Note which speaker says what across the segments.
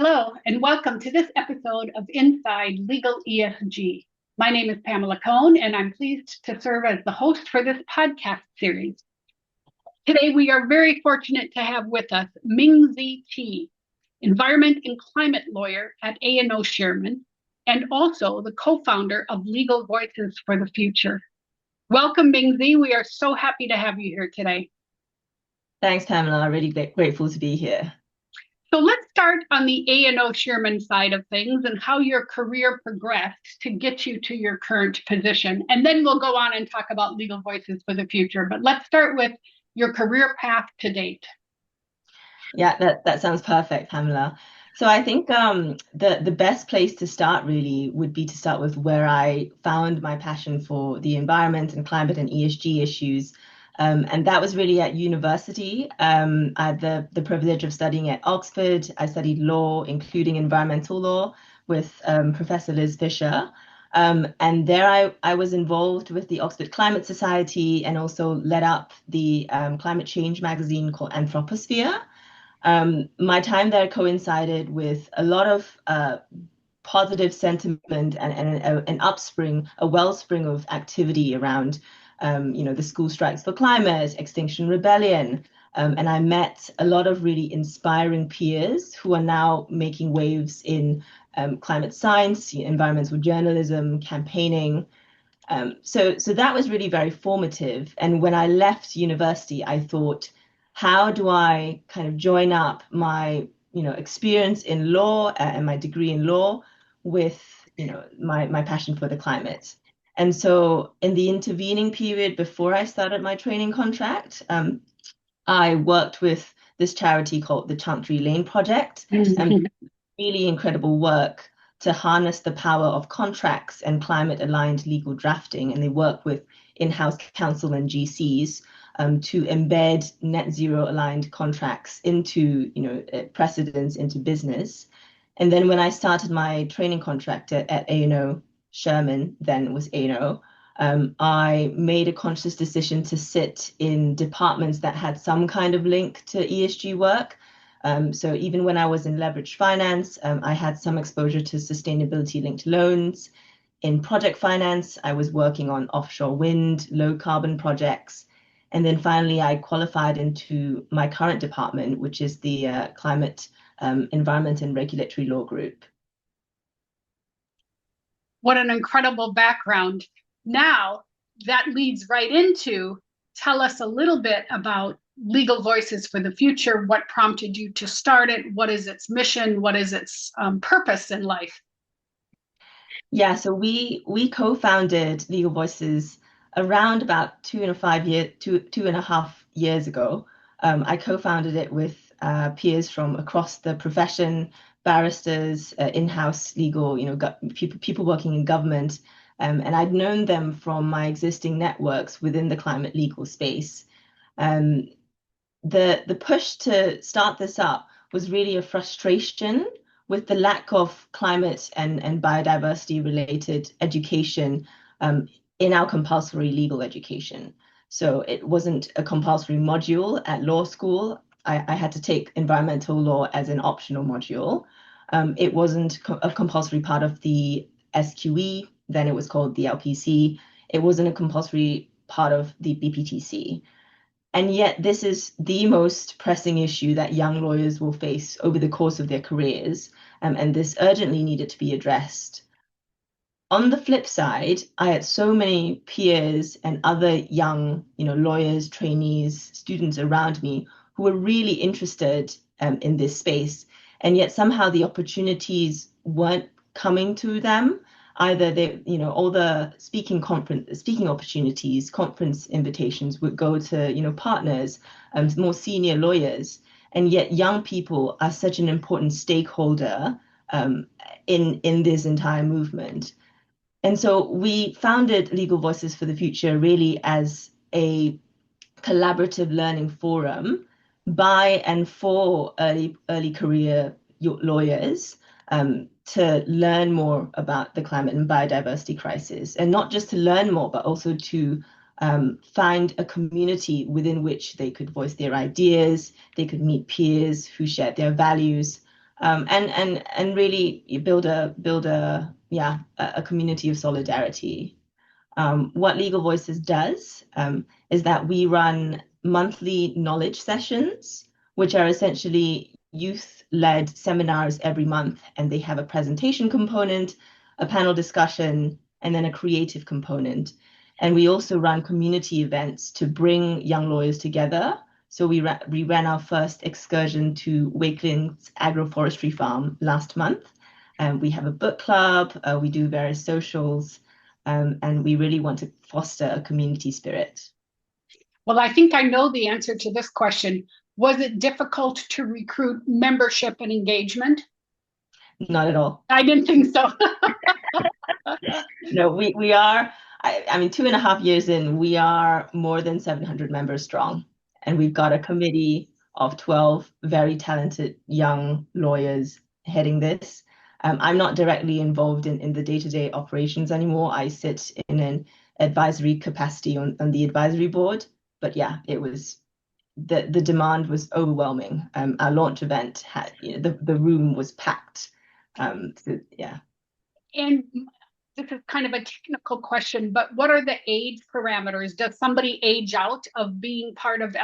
Speaker 1: Hello, and welcome to this episode of Inside Legal ESG. My name is Pamela Cohn, and I'm pleased to serve as the host for this podcast series. Today, we are very fortunate to have with us Ming Zee Tee, environment and climate lawyer at A&O Shearman, and also the co-founder of Legal Voices for the Future. Welcome, Ming Zee. We are so happy to have you here today.
Speaker 2: Thanks, Pamela. Really grateful to be here.
Speaker 1: So let's start on the A&O Shearman side of things and how your career progressed to get you to your current position. And then we'll go on and talk about Legal Voices for the Future. But let's start with your career path to date.
Speaker 2: Yeah, that sounds perfect, Pamela. So I think the best place to start really would be to start with where I found my passion for the environment and climate and ESG issues. And that was really at university. I had the privilege of studying at Oxford. I studied law, including environmental law, with Professor Liz Fisher. And there I was involved with the Oxford Climate Society and also led up the climate change magazine called Anthroposphere. My time there coincided with a lot of positive sentiment and a wellspring of activity around the school strikes for climate, Extinction Rebellion. And I met a lot of really inspiring peers who are now making waves in climate science, environmental journalism, campaigning. So that was really very formative. And when I left university, I thought, how do I kind of join up my experience in law and my degree in law with my passion for the climate? And so in the intervening period before I started my training contract, I worked with this charity called the Chantry Lane Project, and really incredible work to harness the power of contracts and climate-aligned legal drafting. And they work with in-house counsel and GCs to embed net zero aligned contracts into precedents into business. And then when I started my training contract at A&O Shearman, then was A&O, I made a conscious decision to sit in departments that had some kind of link to ESG work. So even when I was in leveraged finance, I had some exposure to sustainability linked loans. In project finance, I was working on offshore wind, low carbon projects. And then finally, I qualified into my current department, which is the Climate, Environment and Regulatory Law Group.
Speaker 1: What an incredible background. Now, that leads right into tell us a little bit about Legal Voices for the Future. What prompted you to start it? What is its mission? What is its purpose in life?
Speaker 2: Yeah, so we co-founded Legal Voices around about 2.5 years ago. I co-founded it with peers from across the profession, barristers, in-house legal, people working in government, and I'd known them from my existing networks within the climate legal space. The push to start this up was really a frustration with the lack of climate and biodiversity related education in our compulsory legal education. So it wasn't a compulsory module at law school. I had to take environmental law as an optional module. It wasn't a compulsory part of the SQE, then it was called the LPC. It wasn't a compulsory part of the BPTC. And yet this is the most pressing issue that young lawyers will face over the course of their careers, and this urgently needed to be addressed. On the flip side, I had so many peers and other young, lawyers, trainees, students around me who were really interested in this space, and yet somehow the opportunities weren't coming to them. Either they, all the speaking opportunities, conference invitations would go to, partners, more senior lawyers, and yet young people are such an important stakeholder in this entire movement. And so we founded Legal Voices for the Future really as a collaborative learning forum by and for early career lawyers to learn more about the climate and biodiversity crisis, and not just to learn more, but also to find a community within which they could voice their ideas, they could meet peers who shared their values, And really you build a community of solidarity. What Legal Voices does is that we run monthly knowledge sessions, which are essentially youth-led seminars every month, and they have a presentation component, a panel discussion, and then a creative component. And we also run community events to bring young lawyers together. So we ran our first excursion to Wakeling's agroforestry farm last month. We have a book club, we do various socials, and we really want to foster a community spirit.
Speaker 1: Well, I think I know the answer to this question. Was it difficult to recruit membership and engagement?
Speaker 2: Not at all.
Speaker 1: I didn't think so.
Speaker 2: No, we are, I mean, 2.5 years in, we are more than 700 members strong. And we've got a committee of 12 very talented young lawyers heading this. I'm not directly involved in the day-to-day operations anymore. I sit in an advisory capacity on the advisory board. But yeah, it was the demand was overwhelming. Our launch event had, the room was packed. So yeah.
Speaker 1: And this is kind of a technical question, but what are the age parameters? Does somebody age out of being part of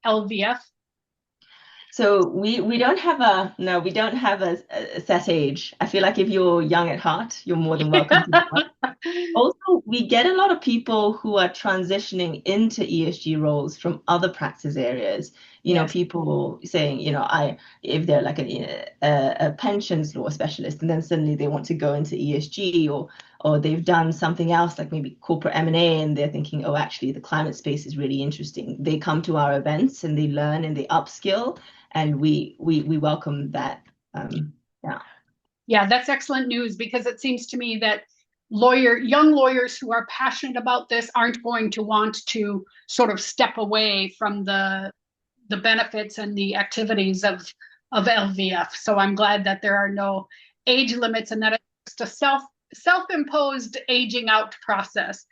Speaker 1: LVF?
Speaker 2: So we don't have a set age. I feel like if you're young at heart, you're more than welcome to join. Also, we get a lot of people who are transitioning into ESG roles from other practice areas.
Speaker 1: Yes.
Speaker 2: People saying, if they're like a pensions law specialist, and then suddenly they want to go into ESG, or they've done something else like maybe corporate M&A, and they're thinking, oh, actually, the climate space is really interesting. They come to our events and they learn and they upskill, and we welcome that. Yeah.
Speaker 1: Yeah, that's excellent news because it seems to me that young lawyers who are passionate about this aren't going to want to sort of step away from the benefits and the activities of LVF. So I'm glad that there are no age limits and that it's just a self-imposed aging out process.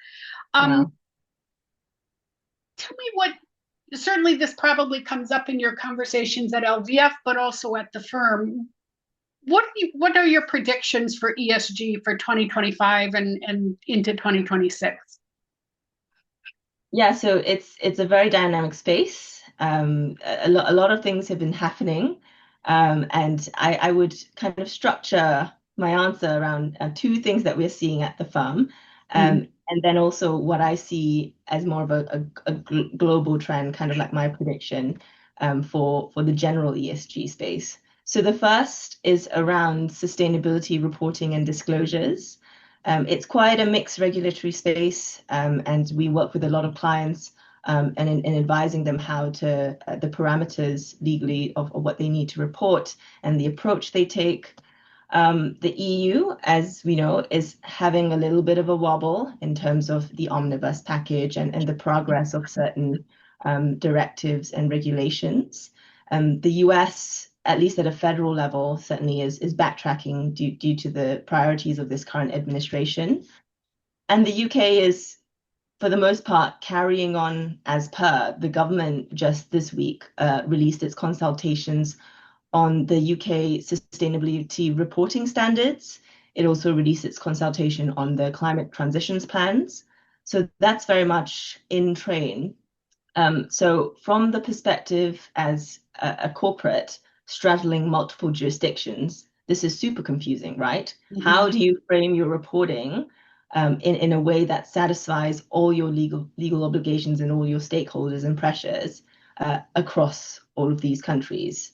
Speaker 2: Wow.
Speaker 1: Tell me what, certainly this probably comes up in your conversations at LVF, but also at the firm. What are your predictions for ESG for 2025 and into 2026?
Speaker 2: Yeah, so it's a very dynamic space. A lot of things have been happening, and I would kind of structure my answer around two things that we're seeing at the firm, and then also what I see as more of a global trend, kind of like my prediction for the general ESG space. So the first is around sustainability reporting and disclosures. It's quite a mixed regulatory space, and we work with a lot of clients and in advising them how to the parameters legally of what they need to report and the approach they take. The EU, as we know, is having a little bit of a wobble in terms of the omnibus package and the progress of certain directives and regulations. The US, at least at a federal level, certainly is backtracking due to the priorities of this current administration. And the UK is, for the most part, carrying on as per. The government just this week released its consultations on the UK sustainability reporting standards. It also released its consultation on the climate transitions plans. So that's very much in train. So from the perspective as a corporate straddling multiple jurisdictions, this is super confusing, right? How do you frame your reporting in a way that satisfies all your legal obligations and all your stakeholders and pressures across all of these countries?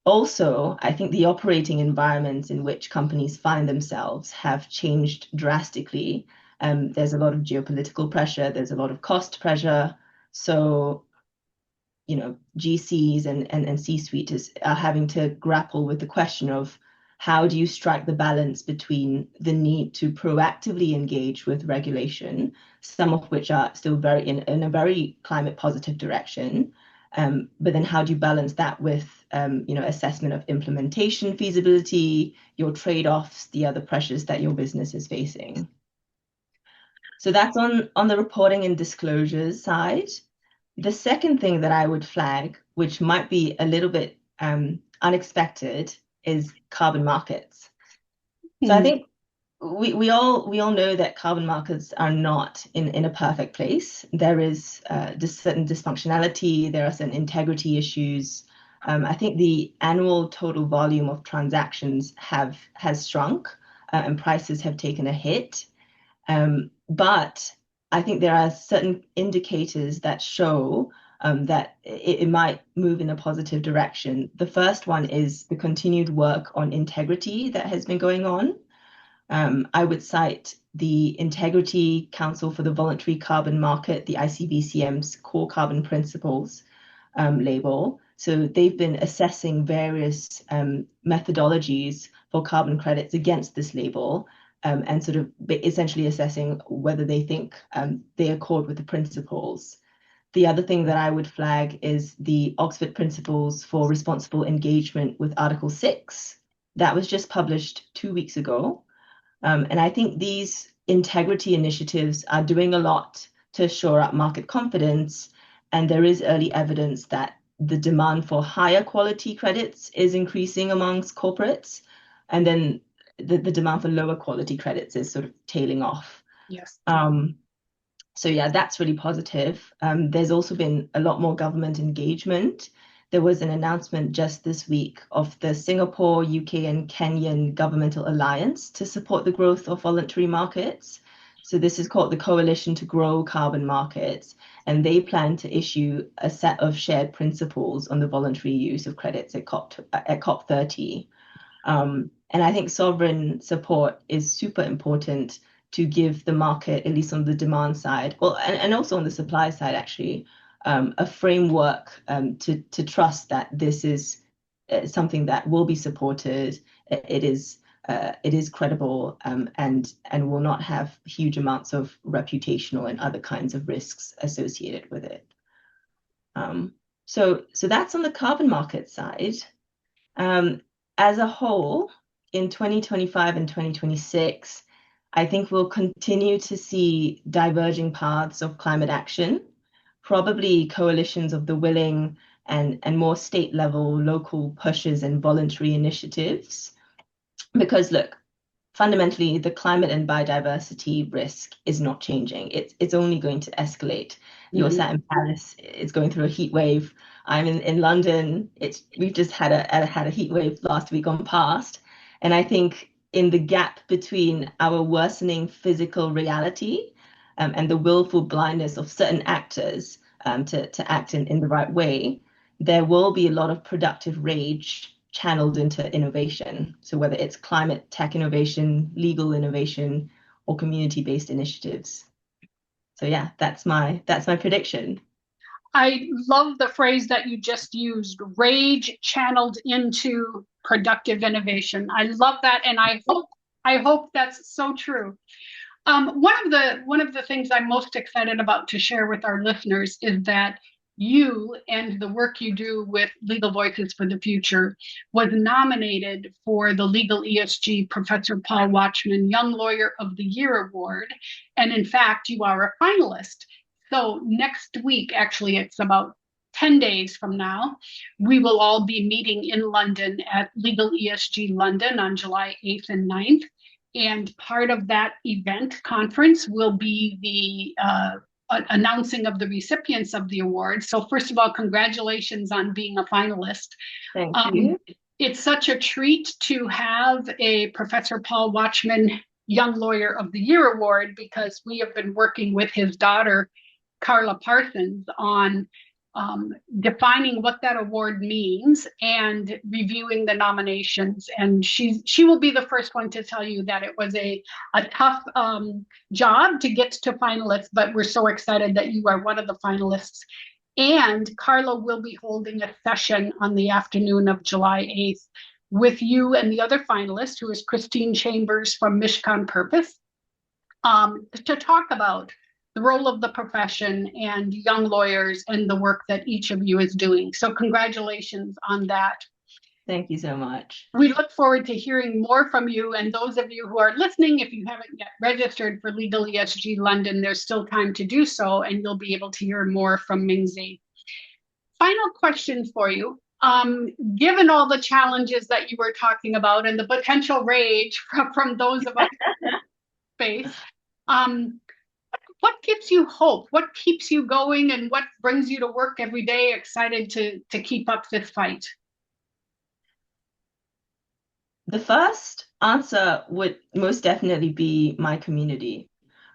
Speaker 2: Also, I think the operating environments in which companies find themselves have changed drastically. There's a lot of geopolitical pressure, there's a lot of cost pressure. So, GCs and C-suite are having to grapple with the question of how do you strike the balance between the need to proactively engage with regulation, some of which are still very in a very climate positive direction, but then how do you balance that with assessment of implementation feasibility, your trade-offs, the other pressures that your business is facing. So that's on the reporting and disclosures side. The second thing that I would flag, which might be a little bit unexpected, is carbon markets. So I
Speaker 1: Mm.
Speaker 2: think we all know that carbon markets are not in a perfect place. There is certain dysfunctionality. There are certain integrity issues. I think the annual total volume of transactions has shrunk, and prices have taken a hit. But I think there are certain indicators that show that it might move in a positive direction. The first one is the continued work on integrity that has been going on. I would cite the Integrity Council for the Voluntary Carbon Market, the ICVCM's Core Carbon Principles label. So they've been assessing various methodologies for carbon credits against this label, and sort of essentially assessing whether they think they accord with the principles. The other thing that I would flag is the Oxford Principles for Responsible Engagement with Article 6. That was just published 2 weeks ago. And I think these integrity initiatives are doing a lot to shore up market confidence. And there is early evidence that the demand for higher quality credits is increasing amongst corporates. And then the demand for lower quality credits is sort of tailing off.
Speaker 1: Yes.
Speaker 2: So yeah, that's really positive. There's also been a lot more government engagement. There was an announcement just this week of the Singapore, UK, and Kenyan Governmental Alliance to support the growth of voluntary markets. So this is called the Coalition to Grow Carbon Markets, and they plan to issue a set of shared principles on the voluntary use of credits at COP30. And I think sovereign support is super important to give the market, at least on the demand side, well, and also on the supply side, actually, a framework to trust that this is something that will be supported. It is credible, and will not have huge amounts of reputational and other kinds of risks associated with it. So that's on the carbon market side. As a whole, in 2025 and 2026, I think we'll continue to see diverging paths of climate action, probably coalitions of the willing and more state level local pushes and voluntary initiatives. Because look, fundamentally, the climate and biodiversity risk is not changing. It's only going to escalate. You're sat in Paris, it's going through a heat wave. I'm in London. We've just had a heat wave last week on past. And I think in the gap between our worsening physical reality and the willful blindness of certain actors to act in the right way, there will be a lot of productive rage channeled into innovation. So whether it's climate tech innovation, legal innovation, or community-based initiatives. So yeah, that's my prediction.
Speaker 1: I love the phrase that you just used, rage channeled into productive innovation. I love that, and I hope that's so true. One of the things I'm most excited about to share with our listeners is that you and the work you do with Legal Voices for the Future was nominated for the Legal ESG Professor Paul Watchman Young Lawyer of the Year Award. And in fact, you are a finalist. So next week, actually, it's about 10 days from now, we will all be meeting in London at Legal ESG London on July 8th and 9th. And part of that event conference will be the announcing of the recipients of the award. So first of all, congratulations on being a finalist.
Speaker 2: Thank you.
Speaker 1: It's such a treat to have a Professor Paul Watchman Young Lawyer of the Year award, because we have been working with his daughter, Carla Parsons, on defining what that award means and reviewing the nominations. And she will be the first one to tell you that it was a tough job to get to finalists, but we're so excited that you are one of the finalists. And Carla will be holding a session on the afternoon of July 8th with you and the other finalist, who is Christine Chambers from Mishcon Purpose, to talk about the role of the profession and young lawyers and the work that each of you is doing. So congratulations on that.
Speaker 2: Thank you so much.
Speaker 1: We look forward to hearing more from you. And those of you who are listening, if you haven't yet registered for Legal ESG London, there's still time to do so, and you'll be able to hear more from Ming Zee. Final question for you. Given all the challenges that you were talking about and the potential rage from those of us who face, um, what gives you hope? What keeps you going, and what brings you to work every day excited to keep up this fight?
Speaker 2: The first answer would most definitely be my community.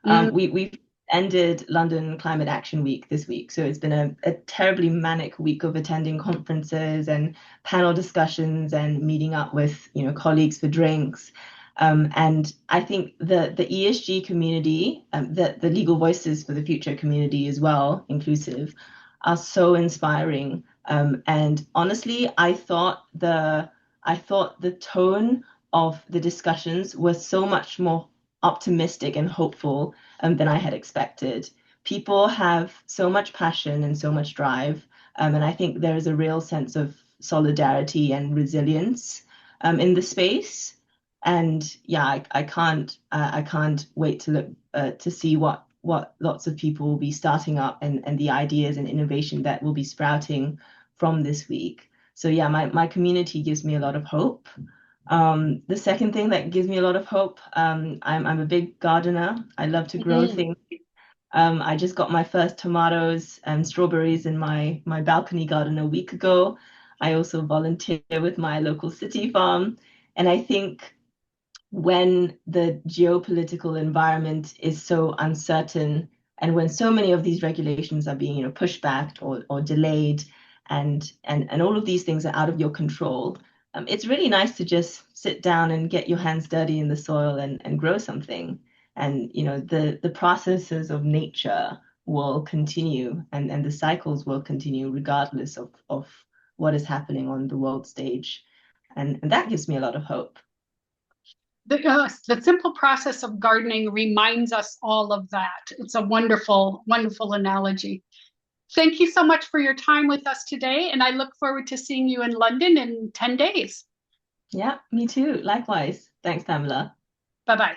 Speaker 1: Mm,
Speaker 2: We've ended London Climate Action Week this week, so it's been a terribly manic week of attending conferences and panel discussions and meeting up with colleagues for drinks. And I think the ESG community, the Legal Voices for the Future community as well, inclusive, are so inspiring. And honestly, I thought the tone of the discussions was so much more optimistic and hopeful than I had expected. People have so much passion and so much drive, and I think there is a real sense of solidarity and resilience in the space. And yeah, I can't wait to look to see what lots of people will be starting up and the ideas and innovation that will be sprouting from this week. So yeah, my community gives me a lot of hope. The second thing that gives me a lot of hope, I'm a big gardener. I love to grow
Speaker 1: mhm.
Speaker 2: things. I just got my first tomatoes and strawberries in my balcony garden a week ago. I also volunteer with my local city farm, and I think when the geopolitical environment is so uncertain and when so many of these regulations are being pushed back or delayed and all of these things are out of your control, it's really nice to just sit down and get your hands dirty in the soil and grow something. And the processes of nature will continue and the cycles will continue regardless of what is happening on the world stage. And that gives me a lot of hope.
Speaker 1: The simple process of gardening reminds us all of that. It's a wonderful, wonderful analogy. Thank you so much for your time with us today, and I look forward to seeing you in London in 10 days.
Speaker 2: Yeah, me too. Likewise. Thanks, Pamela.
Speaker 1: Bye bye.